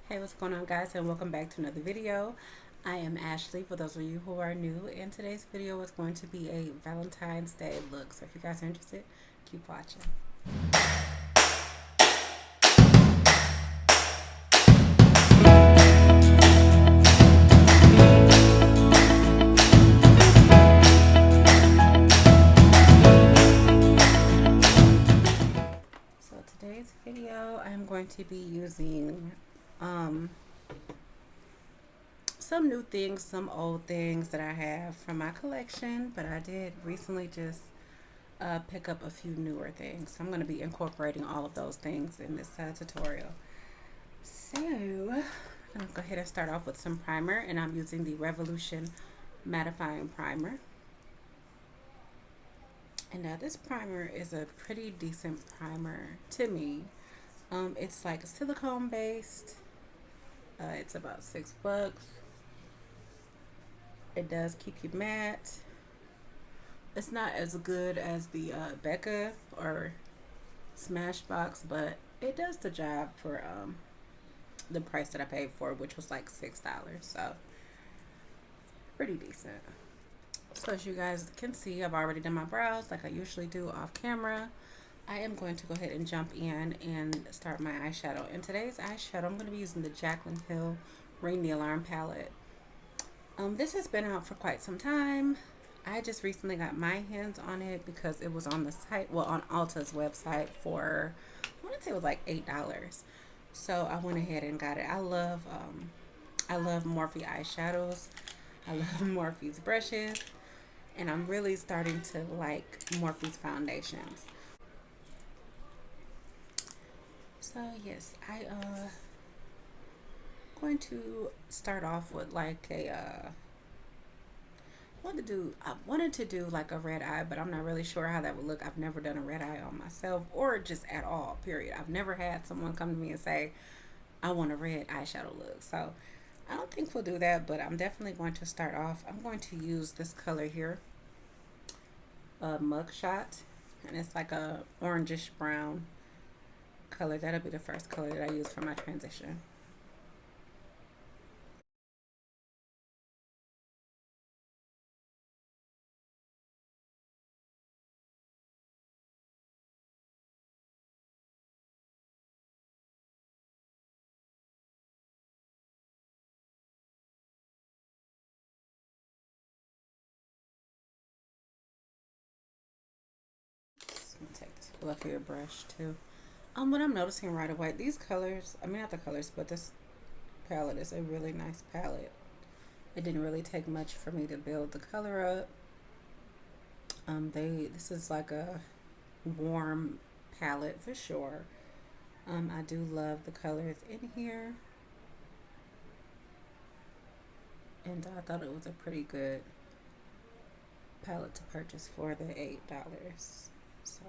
Hey, what's going on, guys, and welcome back to another video. I am Ashley, for those of you who are new, and today's video is going to be a Valentine's Day look. So if you guys are interested, keep watching. So today's video, I'm going to be using some new things, some old things that I have from my collection, but I did recently just pick up a few newer things. So I'm going to be incorporating all of those things in this tutorial. So I'm going to go ahead and start off with some primer, and I'm using the Revolution Mattifying Primer. And this primer is a pretty decent primer to me. It's like silicone based. It's about $6. It does keep you matte. It's not as good as the Becca or Smashbox, but it does the job for the price that I paid for, which was like $6. So pretty decent. So as you guys can see, I've already done my brows like I usually do off camera. I am going to go ahead and jump in and start my eyeshadow. And today's eyeshadow, I'm going to be using the Jaclyn Hill Ring the Alarm palette. This has been out for quite some time. I just recently got my hands on it because it was on the site, well, on Ulta's website for, I want to say it was like $8. So I went ahead and got it. I love Morphe eyeshadows. I love Morphe's brushes, and I'm really starting to like Morphe's foundations. So yes, going to start off with like a I wanted to do like a red eye, but I'm not really sure how that would look. I've never done a red eye on myself, or just at all, period. I've never had someone come to me and say, I want a red eyeshadow look. So I don't think we'll do that, but I'm definitely going to start off. I'm going to use this color here, Mugshot, and it's like a orangish brown color. That'll be the first color that I use for my transition. I'm gonna take this fluffier brush too. What I'm noticing right away, these colors, I mean not the colors, but this palette is a really nice palette. It didn't really take much for me to build the color up. This is like a warm palette for sure. I do love the colors in here, and I thought it was a pretty good palette to purchase for the $8. So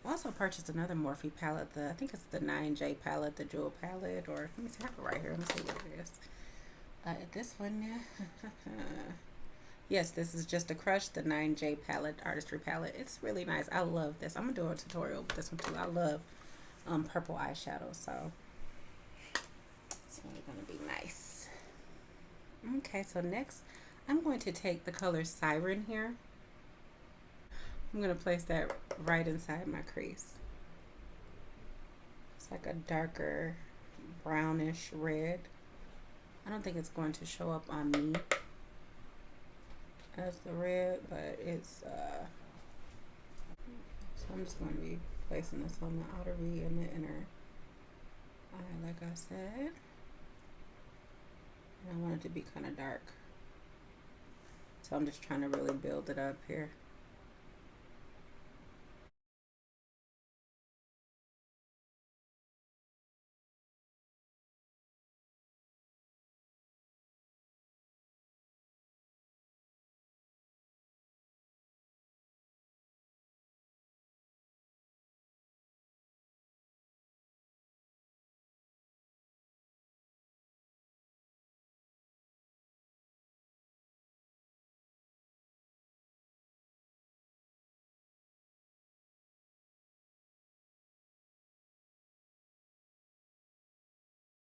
I also purchased another Morphe palette. I think it's the 9J palette, the jewel palette, or let me see, I have it right here. Let me see what it is. This one, yes, this is just a crush, the 9J palette, artistry palette. It's really nice. I love this. I'm gonna do a tutorial with this one too. I love purple eyeshadow, so it's really gonna be nice. Okay, so next I'm going to take the color Siren here. I'm going to place that right inside my crease. It's like a darker brownish red. I don't think it's going to show up on me as the red, but it's so I'm just going to be placing this on the outer V and the inner eye, like I said. And I want it to be kind of dark, so I'm just trying to really build it up here.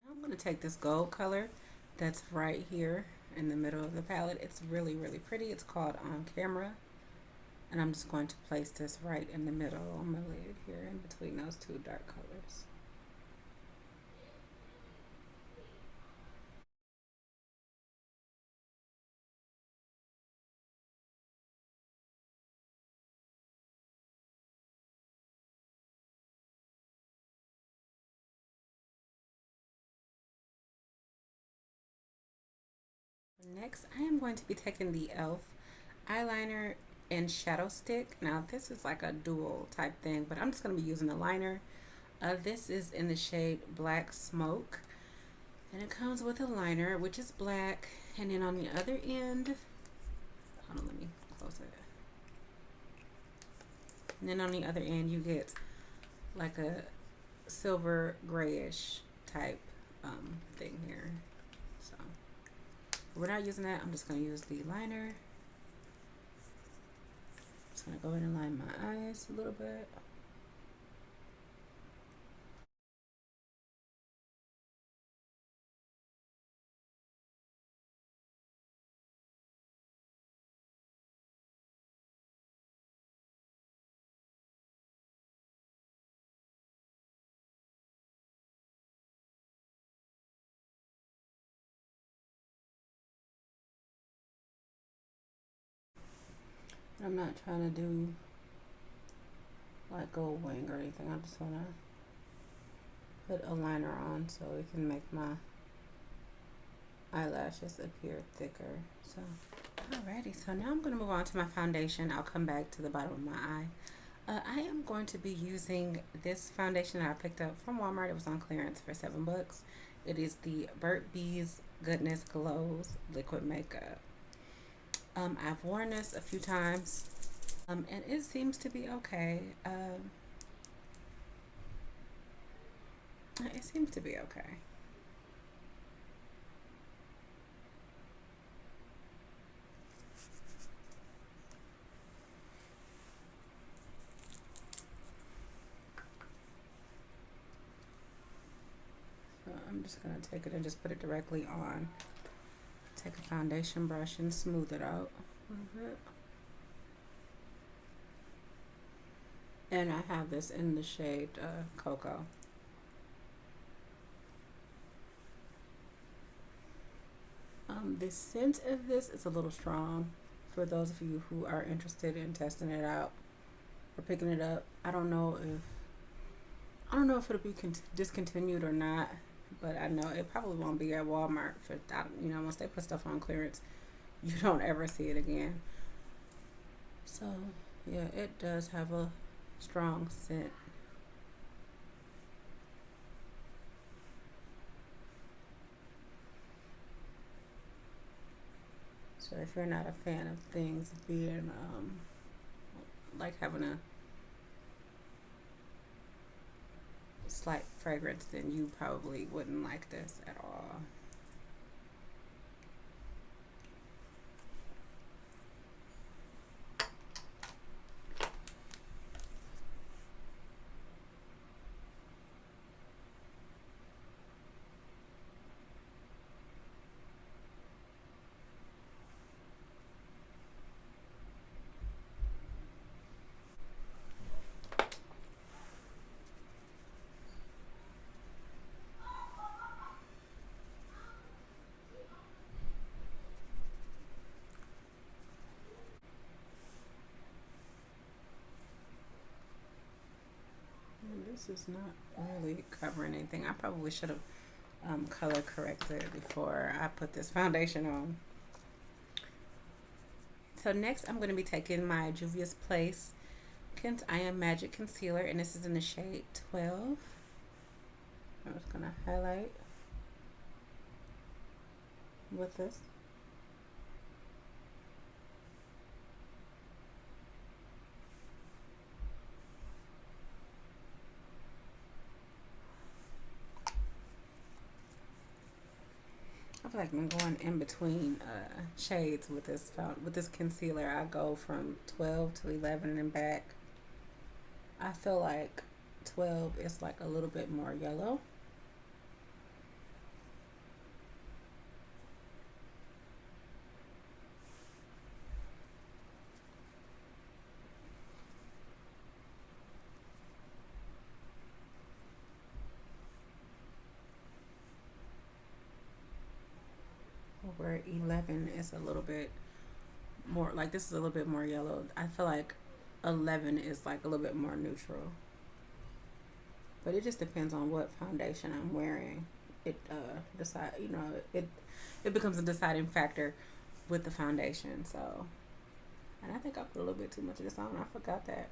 I'm going to take this gold color that's right here in the middle of the palette. It's really, really pretty. It's called On Camera. And I'm just going to place this right in the middle. I'm going to lay it here in between those two dark colors. Next, I am going to be taking the e.l.f. eyeliner and shadow stick. Now, this is like a dual type thing, but I'm just going to be using the liner. This is in the shade Black Smoke, and it comes with a liner, which is black. And then on the other end, hold on, let me close it. And then on the other end, you get like a silver grayish type thing here. So we're not using that. I'm just going to use the liner. Just going to go in and line my eyes a little bit. I'm not trying to do like gold wing or anything. I just want to put a liner on so it can make my eyelashes appear thicker. So alrighty, so now I'm going to move on to my foundation. I'll come back to the bottom of my eye. I am going to be using this foundation that I picked up from Walmart. It was on clearance for $7. It is the Burt's Bees Goodness Glows Liquid Makeup. I've worn this a few times, and it seems to be okay. It seems to be okay. So I'm just going to take it and just put it directly on. Take a foundation brush and smooth it out a little bit. And I have this in the shade Cocoa. The scent of this is a little strong for those of you who are interested in testing it out or picking it up. I don't know if it'll be discontinued or not, but I know it probably won't be at Walmart for, you know, once they put stuff on clearance, you don't ever see it again. So yeah, it does have a strong scent. So if you're not a fan of things being like having a slight fragrance, then you probably wouldn't like this at all. This is not really covering anything. I probably should have color corrected before I put this foundation on. So next I'm going to be taking my Juvia's Place I Am Magic Concealer, and this is in the shade 12. I'm just going to highlight with this. I feel like I'm going in between shades with this concealer. I go from 12 to 11 and back. I feel like 12 is like a little bit more yellow. where 11 is a little bit more, like this is a little bit more yellow. I feel like 11 is like a little bit more neutral. But it just depends on what foundation I'm wearing. It decide, you know, it becomes a deciding factor with the foundation. So, and I think I put a little bit too much of this on. I forgot that.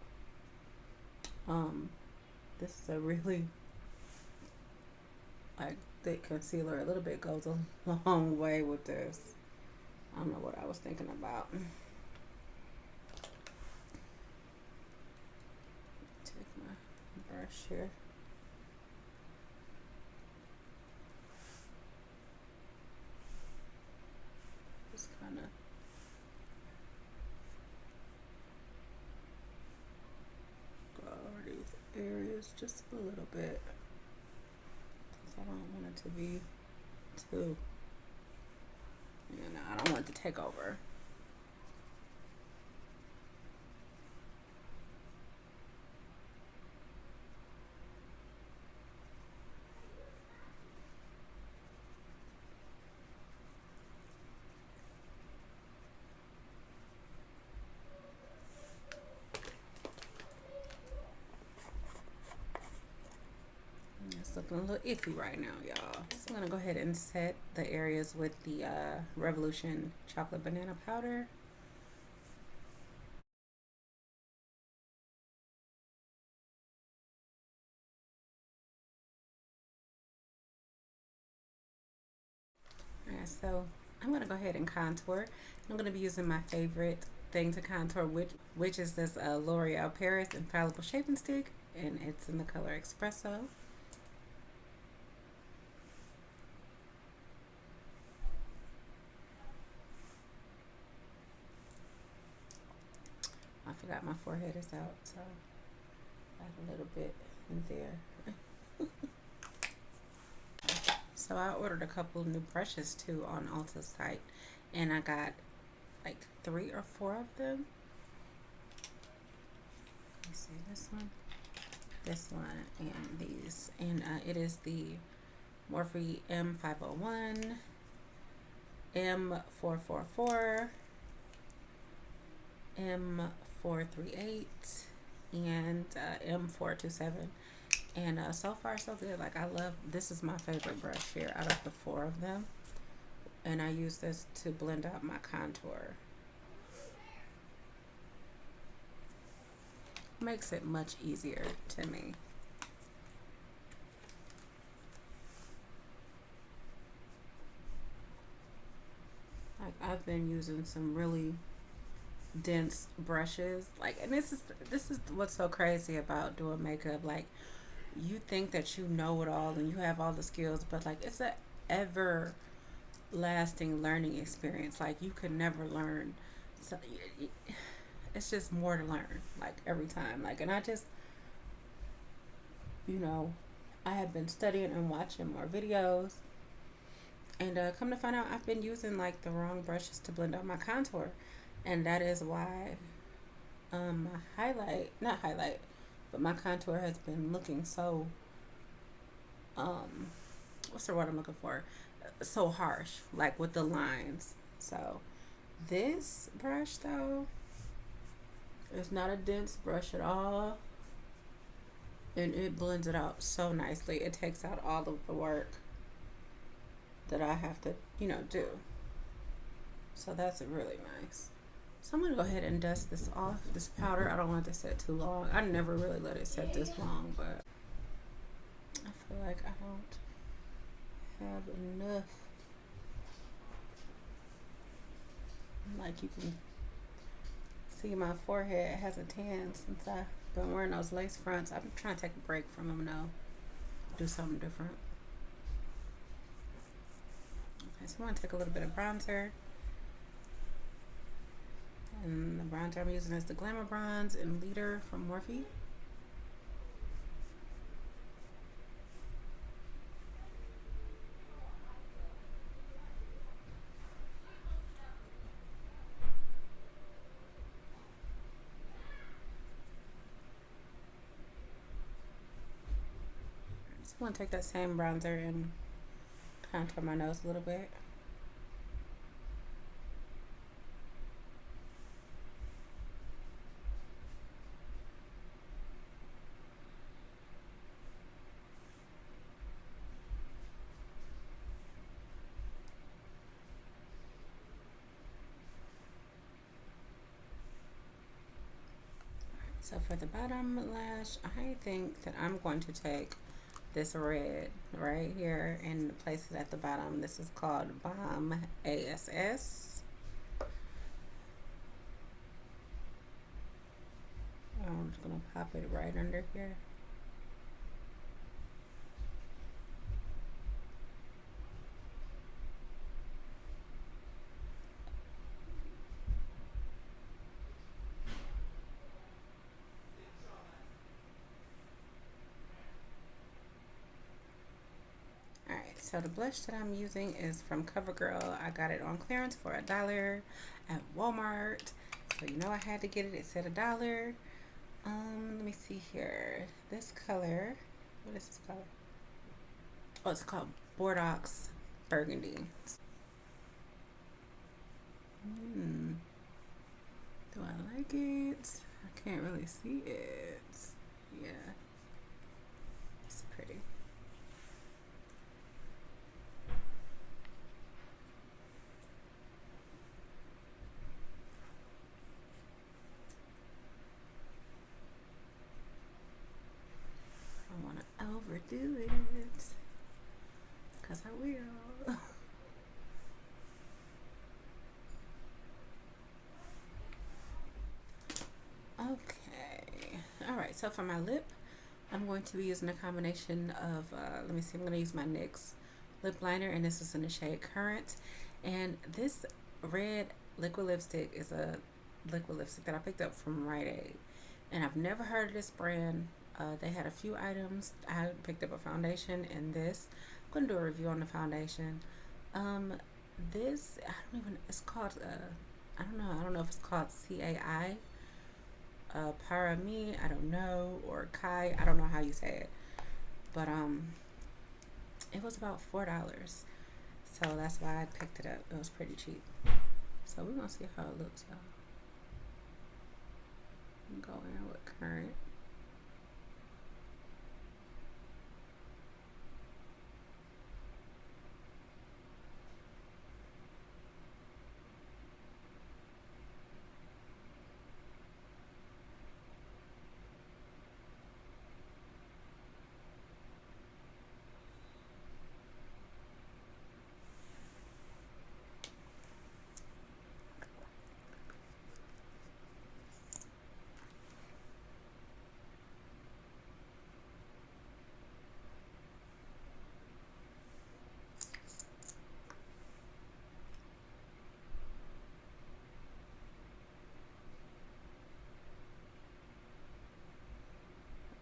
Um, this is a really like thick concealer. A little bit goes a long way with this. I don't know what I was thinking about. Take my brush here. Just kind of go over these areas just a little bit. I don't want it to be too, you know, I don't want it to take over. It's looking a little iffy right now, y'all. So I'm gonna go ahead and set the areas with the Revolution chocolate banana powder. Alright, so I'm gonna go ahead and contour. I'm gonna be using my favorite thing to contour, which is this L'Oreal Paris Infallible Shaping Stick, and it's in the color Espresso. I forgot my forehead is out, so I have a little bit in there. So I ordered a couple new brushes too on Ulta's site, and I got like 3 or 4 of them. Let's see, this one, and these, and it is the Morphe M501, M444, M438, and M427. And so far so good. Like, I love, this is my favorite brush here out of the 4 of them, and I use this to blend out my contour. Makes it much easier to me. Like, I've been using some really dense brushes, like, and this is what's so crazy about doing makeup. Like, you think that you know it all and you have all the skills, but like, it's a ever lasting learning experience. Like, you could never learn, so it's just more to learn, like, every time. Like, and I just, you know, I have been studying and watching more videos, and come to find out, I've been using like the wrong brushes to blend out my contour, and that is why my not highlight, but my contour has been looking so what's the word I'm looking for, so harsh, like with the lines. So this brush though, it's not a dense brush at all, and it blends it out so nicely. It takes out all of the work that I have to, you know, do. So that's really nice. So I'm gonna go ahead and dust this off, this powder. I don't want it to set too long. I never really let it set this long, but I feel like I don't have enough. Like, you can see my forehead has a tan since I've been wearing those lace fronts. I'm trying to take a break from them now. Do something different. Okay, so I'm gonna take a little bit of bronzer. And the bronzer I'm using is the Glamour Bronze in Leader from Morphe. So I'm going to take that same bronzer and contour my nose a little bit. So for the bottom lash, I think that I'm going to take this red right here and place it at the bottom. This is called Balm ASS. I'm just gonna pop it right under here. Alright, so the blush that I'm using is from CoverGirl. I got it on clearance for $1 at Walmart. So you know I had to get it. It said $1. Let me see here. This color, what is this color? Oh, it's called Bordeaux Burgundy. Do I like it? I can't really see it. Yeah, it's pretty. I don't want to overdo it, because I will. Okay. Alright, so for my lip, I'm going to be using a combination of, let me see, I'm going to use my NYX lip liner, and this is in the shade Current. And this red liquid lipstick is a liquid lipstick that I picked up from Rite Aid. And I've never heard of this brand. They had a few items. I picked up a foundation and this. I'm going to do a review on the foundation. This, I don't even, it's called, I don't know if it's called CAI. Para me, I don't know, or Kai, I don't know how you say it, but it was about $4, so that's why I picked it up. It was pretty cheap, so we're gonna see how it looks, y'all. Go in with Current.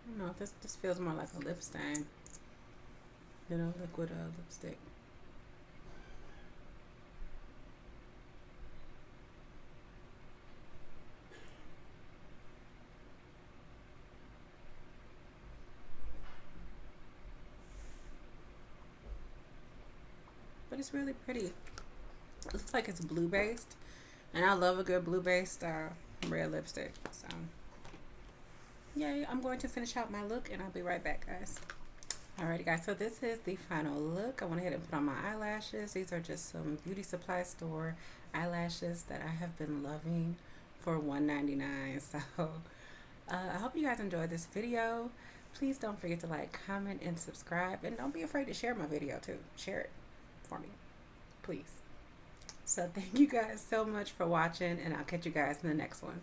I don't know, this feels more like a lip stain, you know, liquid lipstick. But it's really pretty. It looks like it's blue based, and I love a good blue based red lipstick. So yay, I'm going to finish out my look and I'll be right back, guys. Alrighty guys, so this is the final look. I went ahead and put on my eyelashes. These are just some beauty supply store eyelashes that I have been loving for $1.99. So I hope you guys enjoyed this video. Please don't forget to like, comment, and subscribe, and don't be afraid to share my video too. Share it for me, please. So thank you guys so much for watching, and I'll catch you guys in the next one.